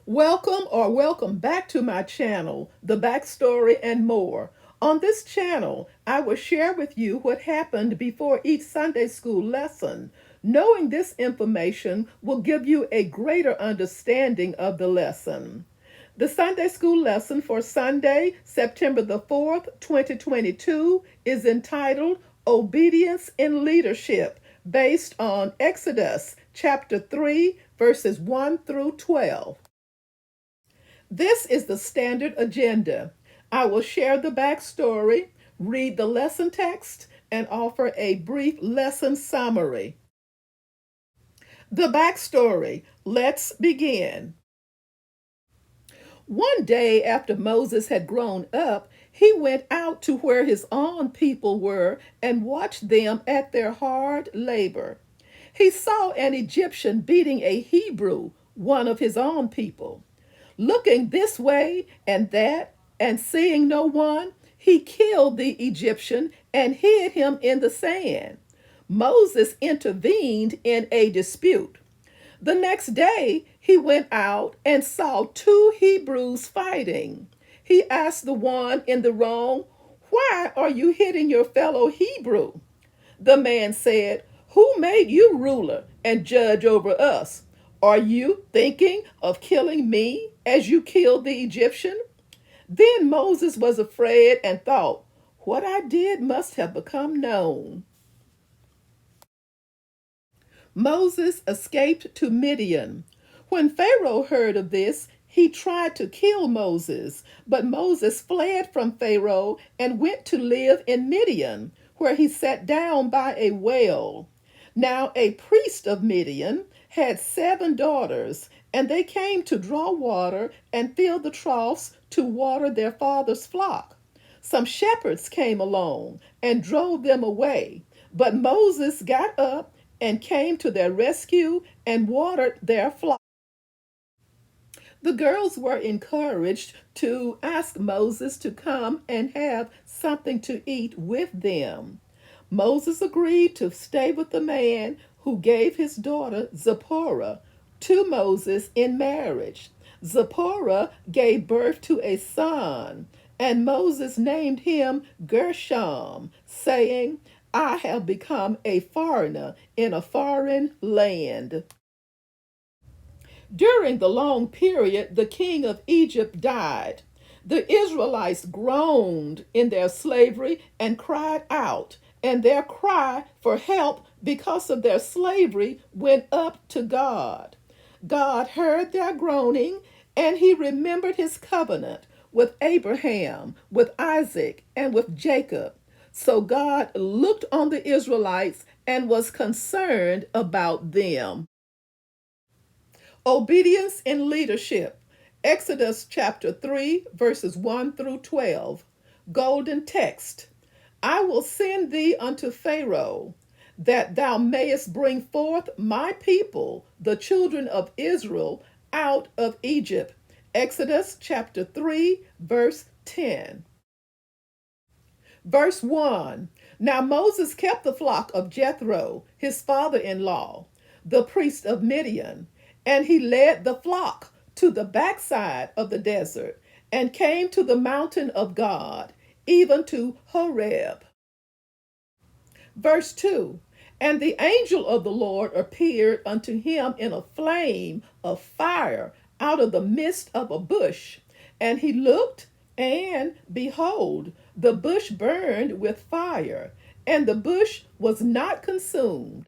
Welcome back to my channel, The Backstory and More. On this channel, I will share with you what happened before each Sunday school lesson. Knowing this information will give you a greater understanding of the lesson. The Sunday school lesson for Sunday, September the 4th, 2022 is entitled Obedience in Leadership, based on Exodus chapter 3, verses 1 through 12. This is the standard agenda. I will share the backstory, read the lesson text, and offer a brief lesson summary. The backstory. Let's begin. One day after Moses had grown up, he went out to where his own people were and watched them at their hard labor. He saw an Egyptian beating a Hebrew, one of his own people. Looking this way and that, and seeing no one, he killed the Egyptian and hid him in the sand. Moses intervened in a dispute. The next day, he went out and saw two Hebrews fighting. He asked the one in the wrong, "Why are you hitting your fellow Hebrew?" The man said, "Who made you ruler and judge over us? Are you thinking of killing me as you killed the Egyptian?" Then Moses was afraid and thought, "What I did must have become known." Moses escaped to Midian. When Pharaoh heard of this, he tried to kill Moses, but Moses fled from Pharaoh and went to live in Midian, where he sat down by a well. Now a priest of Midian had 7 daughters, and they came to draw water and fill the troughs to water their father's flock. Some shepherds came along and drove them away, but Moses got up and came to their rescue and watered their flock. The girls were encouraged to ask Moses to come and have something to eat with them. Moses agreed to stay with the man who gave his daughter Zipporah to Moses in marriage. Zipporah gave birth to a son, and Moses named him Gershom, saying, "I have become a foreigner in a foreign land." During the long period, the king of Egypt died. The Israelites groaned in their slavery and cried out, and their cry for help because of their slavery went up to God. God heard their groaning, and he remembered his covenant with Abraham, with Isaac, and with Jacob. So God looked on the Israelites and was concerned about them. Obedience in leadership. Exodus chapter 3, verses 1 through 12. Golden text. I will send thee unto Pharaoh, that thou mayest bring forth my people, the children of Israel, out of Egypt. Exodus chapter 3, verse 10. Verse 1. Now Moses kept the flock of Jethro, his father-in-law, the priest of Midian, and he led the flock to the backside of the desert and came to the mountain of God, even to Horeb. Verse 2. And the angel of the Lord appeared unto him in a flame of fire out of the midst of a bush. And he looked, and behold, the bush burned with fire, and the bush was not consumed.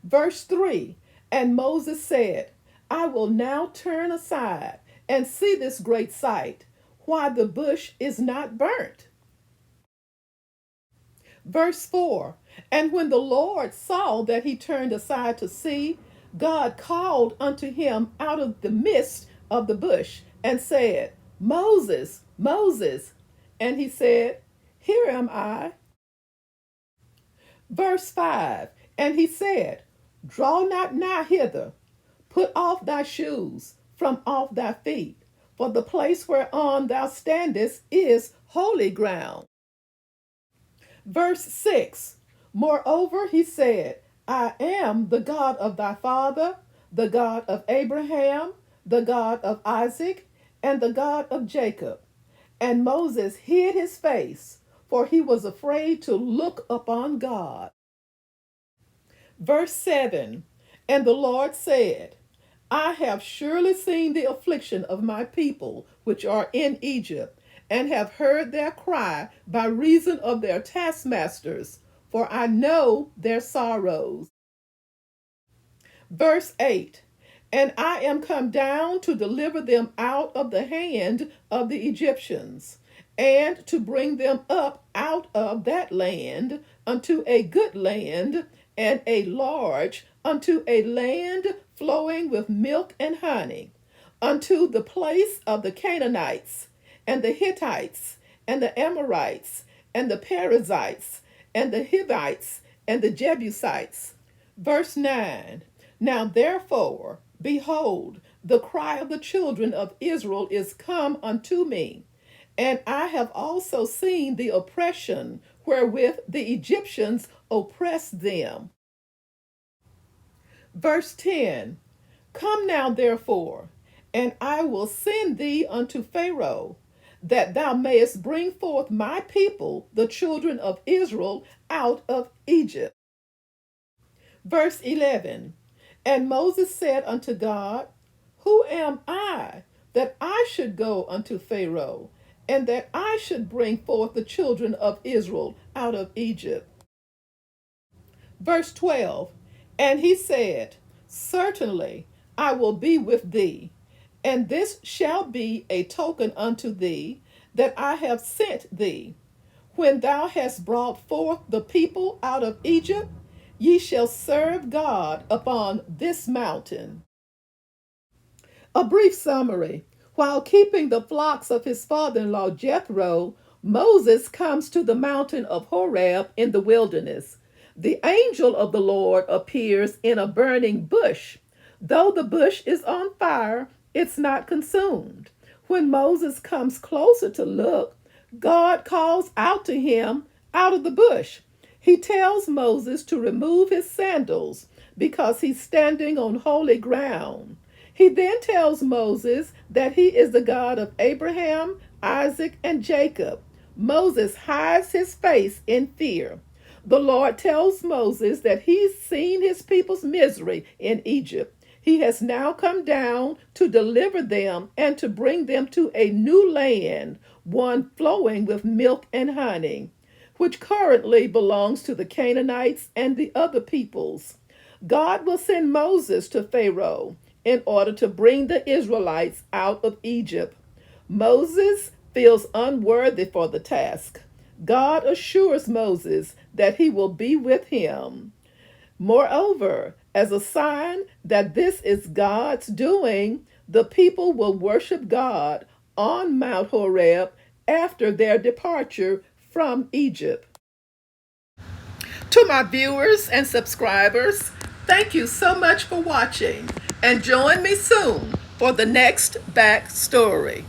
Verse 3. And Moses said, I will now turn aside and see this great sight, why the bush is not burnt. Verse 4. And when the Lord saw that he turned aside to see, God called unto him out of the midst of the bush and said, Moses, Moses. And he said, Here am I. Verse 5. And he said, Draw not nigh hither. Put off thy shoes from off thy feet, for the place whereon thou standest is holy ground. Verse 6. Moreover, he said, I am the God of thy father, the God of Abraham, the God of Isaac, and the God of Jacob. And Moses hid his face, for he was afraid to look upon God. Verse 7. And the Lord said, I have surely seen the affliction of my people which are in Egypt, and have heard their cry by reason of their taskmasters, for I know their sorrows. Verse 8. And I am come down to deliver them out of the hand of the Egyptians, and to bring them up out of that land unto a good land, and a large, unto a land flowing with milk and honey, unto the place of the Canaanites, and the Hittites, and the Amorites, and the Perizzites, and the Hivites, and the Jebusites. Verse 9. Now therefore, behold, the cry of the children of Israel is come unto me, and I have also seen the oppression wherewith the Egyptians oppress them. Verse 10. Come now therefore, and I will send thee unto Pharaoh, that thou mayest bring forth my people, the children of Israel, out of Egypt. Verse 11. And Moses said unto God, Who am I, that I should go unto Pharaoh, and that I should bring forth the children of Israel out of Egypt? Verse 12. And he said, Certainly I will be with thee, and this shall be a token unto thee, that I have sent thee. When thou hast brought forth the people out of Egypt, ye shall serve God upon this mountain. A brief summary. While keeping the flocks of his father-in-law Jethro, Moses comes to the mountain of Horeb in the wilderness. The angel of the Lord appears in a burning bush. Though the bush is on fire, it's not consumed. When Moses comes closer to look, God calls out to him out of the bush. He tells Moses to remove his sandals because he's standing on holy ground. He then tells Moses that he is the God of Abraham, Isaac, and Jacob. Moses hides his face in fear. The Lord tells Moses that he's seen his people's misery in Egypt. He has now come down to deliver them and to bring them to a new land, one flowing with milk and honey, which currently belongs to the Canaanites and the other peoples. God will send Moses to Pharaoh in order to bring the Israelites out of Egypt. Moses feels unworthy for the task. God assures Moses that he will be with him. Moreover, as a sign that this is God's doing, the people will worship God on Mount Horeb after their departure from Egypt. To my viewers and subscribers, thank you so much for watching, and join me soon for the next backstory.